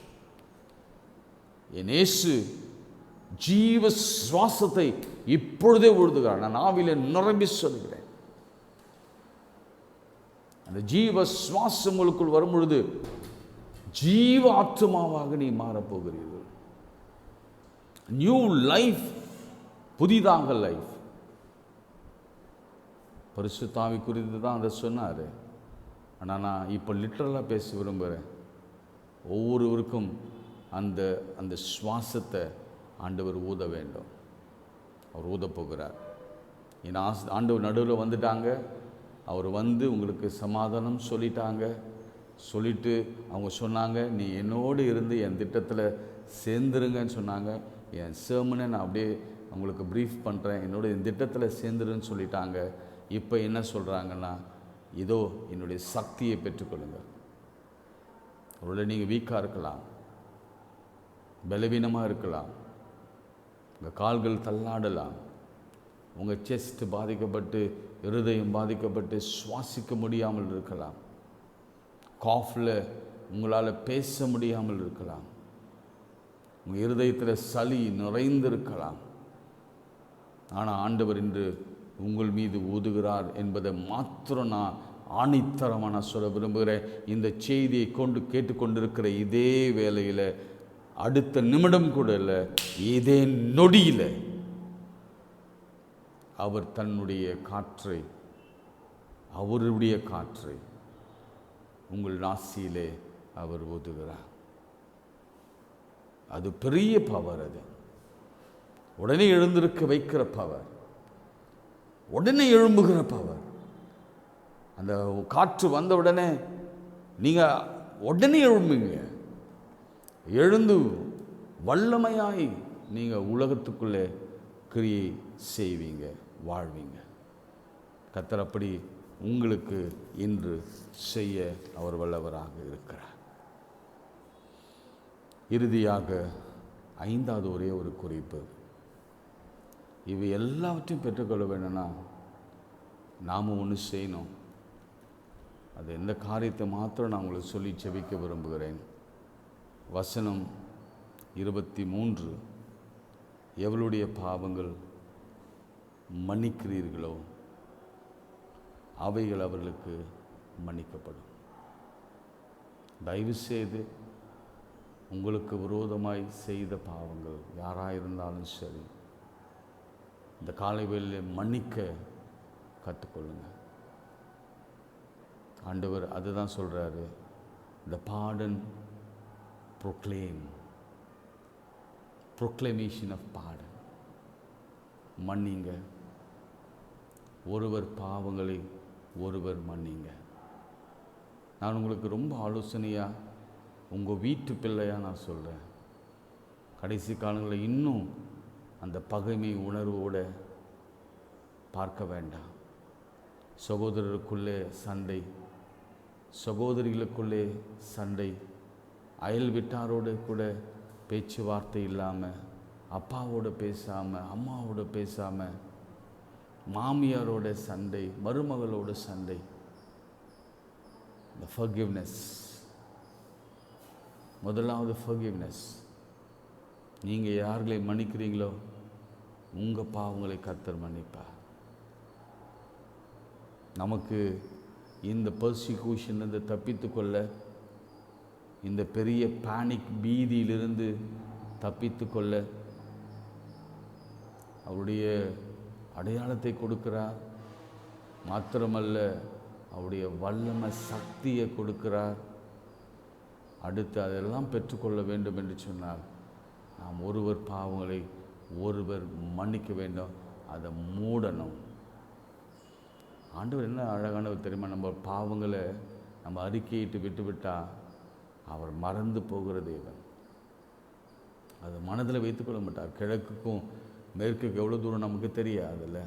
என் இயேசு ஜீவ சுவாசத்தை இப்பொழுதே ஊதுகிறார். நான் ஆவிலே நிரம்பி சொல்கிறேன். அந்த ஜீவ சுவாசம் உங்களுக்குள் வரும் பொழுது ஜீவ ஆத்மாவாக நீ மாறப்போகிறீர்கள். நியூ லைஃப், புதிதாக லைஃப். பரிசுத்த ஆவி குறித்து தான் அதை சொன்னார். ஆனால் நான் இப்போ லிட்ரலாக பேச விரும்புகிறேன். ஒவ்வொருவருக்கும் அந்த அந்த சுவாசத்தை ஆண்டவர் ஊத வேண்டும். அவர் ஊதப் போகிறார். ஏன்னா ஆண்டவர் நடுவில் வந்துட்டாங்க. அவர் வந்து உங்களுக்கு சமாதானம் சொல்லிட்டு அவங்க சொன்னாங்க, நீ என்னோடு இருந்து என் திட்டத்தில் சேர்ந்துருங்கன்னு சொன்னாங்க. என் சேர்மனை நான் அப்படியே அவங்களுக்கு ப்ரீஃப் பண்ணுறேன், என்னோட என் திட்டத்தில் சேர்ந்துருன்னு சொல்லிட்டாங்க. இப்போ என்ன சொல்கிறாங்கன்னா, இதோ என்னுடைய சக்தியை பெற்றுக்கொள்ளுங்கள். ஒருவேளை நீங்கள் வீக்காக இருக்கலாம், பலவீனமாக இருக்கலாம், உங்கள் கால்கள் தள்ளாடலாம், உங்கள் செஸ்ட் பாதிக்கப்பட்டு இருதயம் பாதிக்கப்பட்டு சுவாசிக்க முடியாமல் இருக்கலாம், காஃபில் உங்களால் பேச முடியாமல் இருக்கலாம், உங்கள் இருதயத்தில் சளி நிறைந்திருக்கலாம். ஆனால் ஆண்டவர் இன்று உங்கள் மீது ஊதுகிறார் என்பதை மாத்திரம் நான் ஆணித்தரமாக நான் சொல்ல விரும்புகிறேன். இந்த செய்தியை கேட்டுக்கொண்டிருக்கிற இதே வேளையில், அடுத்த நிமிடம் கூட இல்லை, இதே நொடியில் அவர் தன்னுடைய காற்றை, அவருடைய காற்றை உங்கள் நாசியிலே அவர் ஊதுகிறார். அது பெரிய பவர். அது உடனே எழுந்திருக்க வைக்கிற பவர், உடனே எழும்புகிற பவர். அந்த காற்று வந்த உடனே நீங்கள் உடனே எழும்புங்க. எழுந்து வல்லமையாய் நீங்கள் உலகத்துக்குள்ளே கிரியை செய்வீங்க, வாழ்வீங்க. கர்த்தர் அப்படி உங்களுக்கு இன்று செய்ய அவர் வல்லவராக இருக்கிறார். இறுதியாக 5வது ஒரே ஒரு குறிப்பு. இவை எல்லாவற்றையும் பெற்றுக்கொள்ள வேணும்னா நாம் ஒன்று செய்யணும். அது எந்த காரியத்தை மாத்திரம் நான் உங்களுக்கு சொல்லி செபிக்க விரும்புகிறேன். வசனம் 23, எவளுடைய பாவங்கள் மன்னிக்கிறீர்களோ அவைகள் அவர்களுக்கு மன்னிக்கப்படும். தயவு செய்து உங்களுக்கு விரோதமாய் செய்த பாவங்கள் யாராயிருந்தாலும் சரி, இந்த காலை வேளையில் மன்னிக்க கற்றுக்கொள்ளுங்க. ஆண்டவர் அதுதான் சொல்கிறாரு, the pardon proclamation of pardon. மன்னிங்க, ஒருவர் பாவங்களை ஒருவர் மன்னிங்க. நான் உங்களுக்கு ரொம்ப ஆலோசனையாக உங்கள் வீட்டு பிள்ளையாக நான் சொல்கிறேன். கடைசி காலங்களில் இன்னும் அந்த பகைமை உணர்வோடு பார்க்க வேண்டாம். சகோதரருக்குள்ளே சண்டை, சகோதரிகளுக்குள்ளே சண்டை, அயல் வீட்டாரோடு கூட பேச்சுவார்த்தை இல்லாமல், அப்பாவோடு பேசாமல், அம்மாவோடு பேசாமல், மாமியாரோட சண்டை, மருமகளோட சண்டை. the forgiveness, முதலாவது forgiveness. நீங்கள் யார்களை மன்னிக்கிறீங்களோ உங்கள் பாவங்களை கர்த்தர் மன்னிப்பார். நமக்கு இந்த பர்சிக்யூஷன்லேருந்து தப்பித்து கொள்ள, இந்த பெரிய பேனிக் பீதியிலிருந்து தப்பித்து கொள்ள அவருடைய அடையாளத்தை கொடுக்கிறார். மாத்திரமல்ல, அவருடைய வல்லமை சக்தியை கொடுக்கிறார். அடுத்து அதெல்லாம் பெற்றுக்கொள்ள வேண்டும் என்று சொன்னால் நாம் ஒருவர் பாவங்களை ஒருவர் மன்னிக்க வேண்டும், அதை மூடணும். ஆண்டவர் என்ன அழகானவர் தெரியுமா? நம்ம பாவங்களை நம்ம அறிக்கையிட்டு விட்டுவிட்டால் அவர் மறந்து போகிற தேவன். அதை மனதில் வைத்துக்கொள்ள மாட்டார். கிழக்குக்கும் மேற்குக்கு எவ்வளோ தூரம் நமக்கு தெரியாதுல்ல,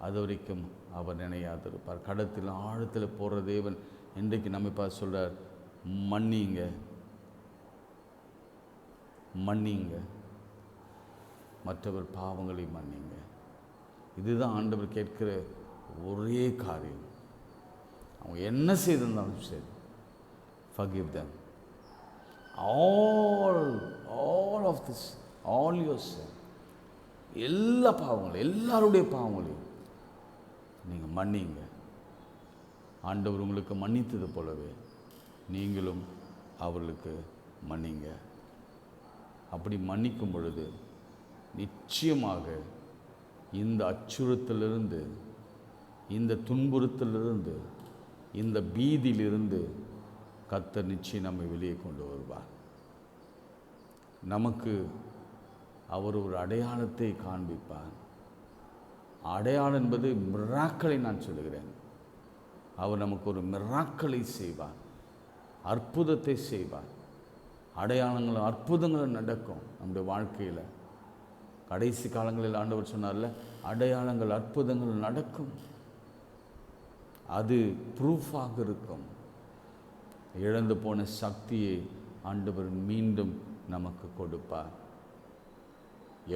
அது வரைக்கும் அவர் நினையாதிருப்பார். கடத்தில் ஆழத்தில் போகிற தேவன் இன்றைக்கு நம்ம பார்த்து சொல்கிறார், மன்னிங்க, மன்னிங்க, மற்றவர் பாவங்களை மன்னிங்க. இதுதான் ஆண்டவர் கேட்கிற ஒரே காரியம். அவங்க என்ன செய்திருந்தாலும் சரி, forgive them all of this, all your sin. எல்லா பாவங்களையும், எல்லாருடைய பாவங்களையும் நீங்கள் மன்னிங்க. ஆண்டவர் உங்களுக்கு மன்னித்தது போலவே நீங்களும் அவர்களுக்கு மன்னிங்க. அப்படி மன்னிக்கும் பொழுது நிச்சயமாக இந்த அச்சுறுத்தலிருந்து, இந்த துன்புறுத்தலிருந்து இந்த பீதியிலிருந்து கர்த்தர் நிச்சயம் நம்மை வெளியே கொண்டு வருவார். நமக்கு அவர் ஒரு அடையாளத்தை காண்பிப்பார். அடையாளம் என்பது மிராக்களை நான் சொல்லுகிறேன். அவர் நமக்கு ஒரு மிராக்களை செய்வார், அற்புதத்தை செய்வார். அடையாளங்களும் அற்புதங்களும் நடக்கும் நம்முடைய வாழ்க்கையில். கடைசி காலங்களில் ஆண்டவர் சொன்னார்ல, அடையாளங்கள் அற்புதங்கள் நடக்கும். அது ப்ரூஃபாக இருக்கும். இழந்து போன சக்தியை ஆண்டவர் மீண்டும் நமக்கு கொடுப்பார்.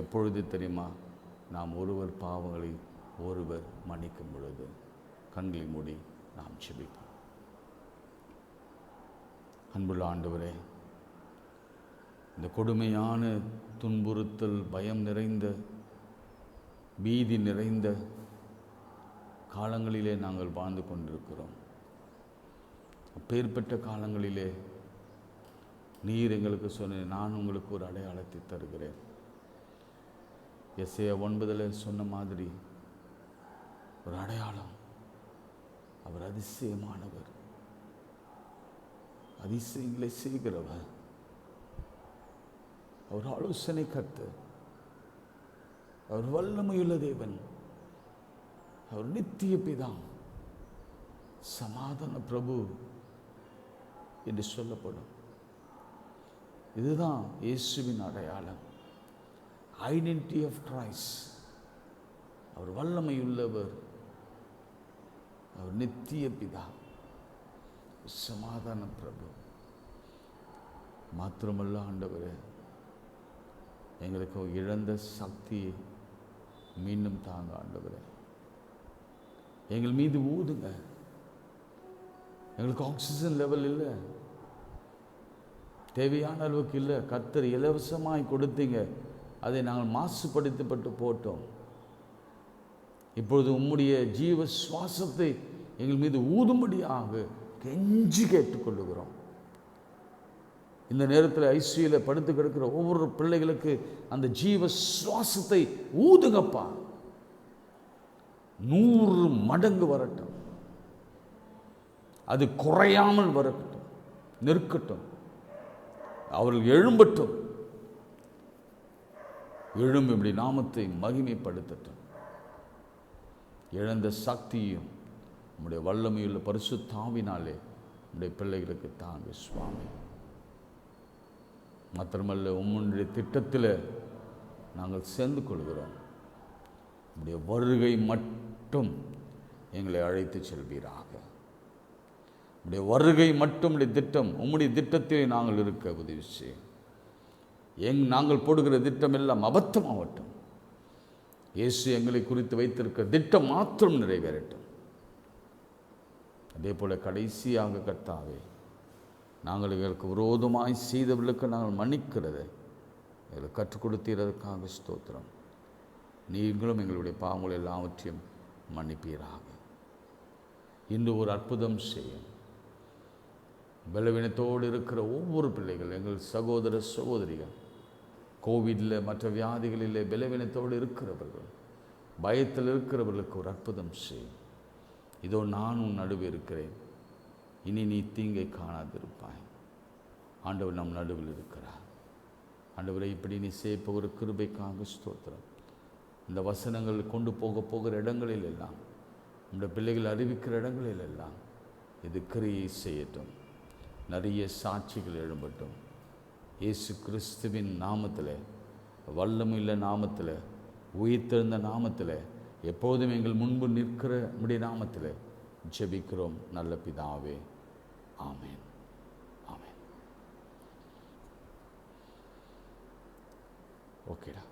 எப்பொழுது தெரியுமா? நாம் ஒருவர் பாவங்களை ஒருவர் மன்னிக்கும் பொழுது. கண்களை மூடி நாம் ஜெபிப்போம். அன்புள்ள ஆண்டவரே, இந்த கொடுமையான துன்புறுத்தல், பயம் நிறைந்த, பீதி நிறைந்த காலங்களிலே நாங்கள் வாழ்ந்து கொண்டிருக்கிறோம். அப்பேற்பட்ட காலங்களிலே நீர் எங்களுக்கு சொன்ன, நான் உங்களுக்கு ஒரு அடையாளத்தை தருகிறேன். எசேயா 9 சொன்ன மாதிரி ஒரு அடையாளம். அவர் அதிசயமானவர், அதிசயங்களை செய்கிறவர், அவர் ஆலோசனை கர்த்தர், அவர் வல்லமையுள்ள தேவன், அவர் நித்திய பிதா, சமாதான பிரபு என்று சொல்லப்படும். இதுதான் இயேசுவின் அடையாளம். Identity of Christ. அவர் வல்லமையுள்ளவர், அவர் நித்திய பிதா, சமாதான பிரபு. மாத்திரமல்ல ஆண்டவரே, எங்களுக்கு இழந்த சக்தியை மீண்டும் தாங்க ஆண்டவரே. எங்கள் மீது ஊதுங்க. எங்களுக்கு ஆக்சிஜன் லெவல் இல்லை, தேவையான அளவுக்கு இல்லை. கர்த்தர் இலவசமாய் கொடுத்தீங்க, அதை நாங்கள் மாசுபடுத்தப்பட்டு போட்டோம். இப்பொழுது உம்முடைய ஜீவ சுவாசத்தை எங்கள் மீது ஊதும்படியாக கெஞ்சி கேட்டுக்கொள்ளுகிறோம். இந்த நேரத்தில் ஐசியூவில் படுத்து கிடக்கிற ஒவ்வொரு பிள்ளைகளுக்கு அந்த ஜீவ சுவாசத்தை ஊதுங்கப்பா. 100 மடங்கு வரட்டும், அது குறையாமல் வரட்டும், நிற்கட்டும், அவர்கள் எழும்பட்டும், எழும்பி இப்படி நாமத்தை மகிமைப்படுத்தட்டும். இழந்த சக்தியும் நம்முடைய வல்லமையுள்ள பரிசுத்த ஆவியினாலே நம்முடைய பிள்ளைகளுக்கு தாங்க சுவாமி. மாத்திரமல்ல, உம்முடைய திட்டத்தில் நாங்கள் சேர்ந்து கொள்கிறோம். உம்முடைய வருகை மட்டும் எங்களை அழைத்து செல்வீராக. உம்முடைய வருகை மட்டும் திட்டம், உம்முடைய திட்டத்திலே நாங்கள் இருக்க உதவி செய்யும். நாங்கள் போடுகிற திட்டம் எல்லாம் அபத்தமாகட்டும். இயேசு எங்களை குறித்து வைத்திருக்க திட்டம் மாத்திரம் நிறைவேறட்டும். அதே போல கடைசியாக கர்த்தாவே, நாங்கள் எங்களுக்கு விரோதமாய் செய்தவர்களுக்கு நாங்கள் மன்னிக்கிறதை எங்களுக்கு கற்றுக் கொடுத்தீரதற்காக ஸ்தோத்திரம். நீங்களும் எங்களுடைய பாவங்கள் எல்லாவற்றையும் மன்னிப்பீராக. இன்று ஒரு அற்புதம் செய்யும். பலவீனத்தோடு இருக்கிற ஒவ்வொரு பிள்ளைகள், எங்கள் சகோதர சகோதரிகள், கோவிடில் மற்ற வியாதிகளிலே பலவீனத்தோடு இருக்கிறவர்கள், பயத்தில் இருக்கிறவர்களுக்கு ஒரு அற்புதம் செய்யும். இதோ நான் உன் நடுவே இருக்கிறேன், இனி நீ தீங்கை காணாதிருப்பாய். ஆண்டவர் நம் நடுவில் இருக்கிறார். ஆண்டவரை இப்படி நீ செய்ய ஒரு கிருபைக்காக ஸ்தோத்திரம். இந்த வசனங்கள் கொண்டு போகிற இடங்களில் எல்லாம், இந்த பிள்ளைகள் அறிவிக்கிற இடங்களில் எல்லாம் இது கிரியை செய்யட்டும். நிறைய சாட்சிகள் எழும்பட்டும். இயேசு கிறிஸ்துவின் நாமத்தில், வல்லமையுள்ள நாமத்தில், உயிர்த்தெழுந்த நாமத்தில், எப்போதும் எங்கள் முன்பு நிற்கிற நம்முடைய நாமத்தில் ஜெபிக்கிறோம் நல்ல பிதாவே. ஆமென், ஆமென். ஓகேடா.